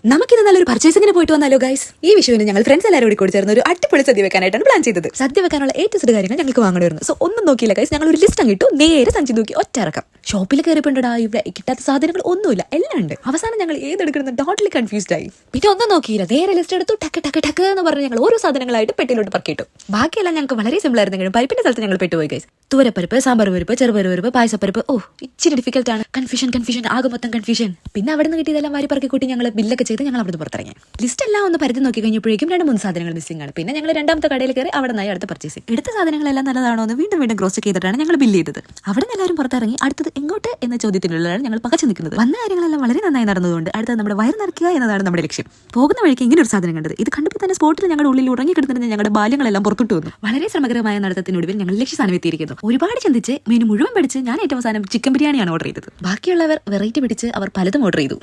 നമുക്കിത് നല്ലൊരു പർച്ചേസിംഗിന് പോയിട്ട് വന്നാലോ ഗൈസ്. ഈ വിഷുവിന് ഞങ്ങൾ ഫ്രണ്ട്സ് എല്ലാവരും കൂടി ചേർന്ന് ഒരു അടിപൊളി സദ്യ വെക്കാനായിട്ടാണ് പ്ലാൻ ചെയ്തത്. സദ്യ വെക്കാനുള്ള ഏറ്റവും കാര്യങ്ങൾ ഞങ്ങൾക്ക് വാങ്ങണമായിരുന്നു. സോ ഒന്നും നോക്കിയില്ല ഗൈസ്, ഞങ്ങൾ ഒരു ലിസ്റ്റ് അങ്ങിട്ടു, നേരെ സഞ്ചി നോക്കി ഒറ്റയിറക്കം. ഷോപ്പിൽ കയറിപ്പോണ്ടാ, ഇവിടെ കിട്ടാത്ത സാധനങ്ങൾ ഒന്നുമില്ല, എല്ലാം ഉണ്ട്. അവസാനം ഞങ്ങൾ ഏതെടുക്കണം ടോട്ടലി കൺഫ്യൂസ്ഡ് ആയി. പിന്നെ ഒന്നും നോക്കിയില്ല, നേരെ ലിസ്റ്റ് എടുത്തു, ടക്ക് ടക്ക് ടക്ക് എന്ന് പറഞ്ഞ് ഞങ്ങൾ ഓരോ സാധനങ്ങളായിട്ട് പെട്ടിയിലോട്ട് പറക്കിട്ടു. ബാക്കിയെല്ലാം ഞങ്ങൾക്ക് വളരെ സിമ്പിൾ ആയിരുന്നെങ്കിലും പരിപ്പിന്റെ സ്ഥലത്ത് ഞങ്ങൾ പെട്ടുപോയി ഗൈസ്. തുവരപ്പരിപ്പ്, സാമ്പാർ പരിപ്പ്, ചെറുപരിപ്പ്, പായസപ്പരിപ്പ്. ഇച്ചിരി ഡിഫിക്കൽട്ട് ആണ്. കൺഫ്യൂഷൻ ആകെ മൊത്തം കൺഫ്യൂഷൻ. പിന്നെ അവിടെ നിന്ന് കിട്ടിയതെല്ലാം വാരി പറക്കി കൂട്ടി ഞങ്ങൾ ബില്ലൊക്കെ ചെയ്ത് ഞങ്ങൾ അവിടെ പുറത്തിറങ്ങി. ലിസ്റ്റ് എല്ലാം ഒന്ന് പരിധി നോക്കി കഴിഞ്ഞപ്പോഴേക്കും 2-3 സാധനങ്ങൾ മിസ്സിംഗ് ആണ്. പിന്നെ ഞങ്ങൾ രണ്ടാമത്തെ കടയിൽ കയറി അവിടെ നിന്നായി അടുത്ത പർച്ചേസിംഗ്. എടുത്ത സാധനങ്ങളെല്ലാം നല്ലതാണോ എന്ന് വീണ്ടും ക്രോസ് ചെക്ക് ചെയ്തിട്ടാണ് ഞങ്ങൾ ബില്ല് ചെയ്തത്. അവിടെ നിന്ന് എല്ലാവരും പുറത്തിറങ്ങി അടുത്തത് എങ്ങോട്ട് എന്ന ചോദ്യത്തിനുള്ളതാണ് ഞങ്ങൾ പകച്ചു നിൽക്കുന്നത്. വന്ന കാര്യങ്ങളെല്ലാം വളരെ നന്നായി നടന്നതുകൊണ്ട് അടുത്തത് നമ്മുടെ വയർ നിറയ്ക്കുക എന്നതാണ് നമ്മുടെ ലക്ഷ്യം. പോകുന്ന വഴിക്ക് ഇങ്ങനെ ഒരു സാധനം കണ്ടത്. ഇത് കണ്ടപ്പോൾ തന്നെ സ്പോട്ടിൽ ഞങ്ങളുടെ ഉള്ളിൽ ഉറങ്ങിക്കിടന്നിരുന്ന ഞങ്ങളുടെ ബാല്യങ്ങളെല്ലാം പുറത്തോട്ട് വന്നു. വളരെ ശ്രമകരമായ നടത്തത്തിനൊടുവിൽ ഞങ്ങൾ ലക്ഷ്യസ്ഥാനം എത്തിയിരിക്കുന്നു. ഒരുപാട് ചിന്തിച്ച് മെനു മുഴുവൻ പഠിച്ച് ഞാൻ ഏറ്റവും അവസാനം ചിക്കൻ ബിരിയാണിയാണ് ഓർഡർ ചെയ്തത്. ബാക്കിയുള്ളവർ വെറൈറ്റി പിടിച്ച് അവർ പലതും ഓർഡർ ചെയ്തു.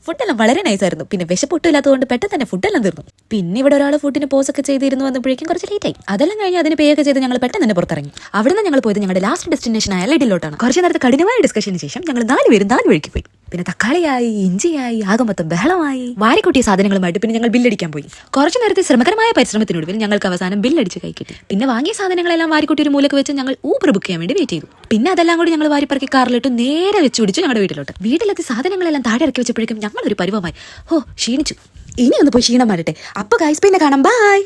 ഫുഡെല്ലാം വളരെ നൈസായിരുന്നു. പിന്നെ വിശപ്പൊട്ടില്ലാത്തതുകൊണ്ട് പെട്ടെന്ന് തന്നെ ഫുഡെല്ലാം തീർന്നു. പിന്നെ ഇവിടെ ഒരാൾ ഫുഡിന് പോസൊക്കെ ചെയ്തിരുന്നു വന്നപ്പോഴേക്കും കുറച്ച് ലേറ്റ് ആയി. അതെല്ലാം കഴിഞ്ഞ് അതിന് പേ ഒക്കെ ചെയ്ത് ഞങ്ങൾ പെട്ടെന്ന് തന്നെ പുറത്തിറങ്ങി. അവിടെ നിന്ന് ഞങ്ങൾ പോയത് ഞങ്ങളുടെ ലാസ്റ്റ് ഡെസ്റ്റിനേഷൻ ആയ ലിഡിലോട്ടാണ്. കുറച്ച് നേരത്തെ കഠിനമായ ഡിസ്കഷന് ശേഷം ഞങ്ങൾ 4 പേരും 4 വഴിക്ക് പോയി. പിന്നെ തക്കാളിയായി, ഇഞ്ചിയായി, ആകെ മൊത്തം ബഹളമായി. വാരിക്കൂട്ടിയ സാധനങ്ങളുമായിട്ട് പിന്നെ ഞങ്ങൾ ബില്ലടിക്കാൻ പോയി. കുറച്ചു നേരത്തെ ശ്രമകരമായ പരിശ്രമത്തിനൊടുവിൽ ഞങ്ങൾക്ക് അവസാനം ബില്ലടിച്ച് കൈ കിട്ടി. പിന്നെ വാങ്ങിയ സാധനങ്ങളെല്ലാം വാരിക്കൂട്ടി ഒരു മൂലക്ക് വെച്ച് ഞങ്ങൾ ഊബർ ബുക്ക് ചെയ്യാൻ വേണ്ടി വെയിറ്റ് ചെയ്തു. പിന്നെ അതെല്ലാം കൂടി ഞങ്ങൾ വാരിപ്പറക്കി കാറിലിട്ട് നേരെ വെച്ച് പിടിച്ചു ഞങ്ങളുടെ വീട്ടിലെത്തി സാധനങ്ങളെല്ലാം താഴെ ഇറക്കി വെച്ചപ്പോഴേക്കും ഞങ്ങൾ ഒരു പരിവമായി ക്ഷീണിച്ചു. ഇനി ഒന്ന് പോയി ക്ഷീണം മാറട്ടെ. അപ്പൊ ഗൈസ് പിന്നെ കാണാം. ബൈ.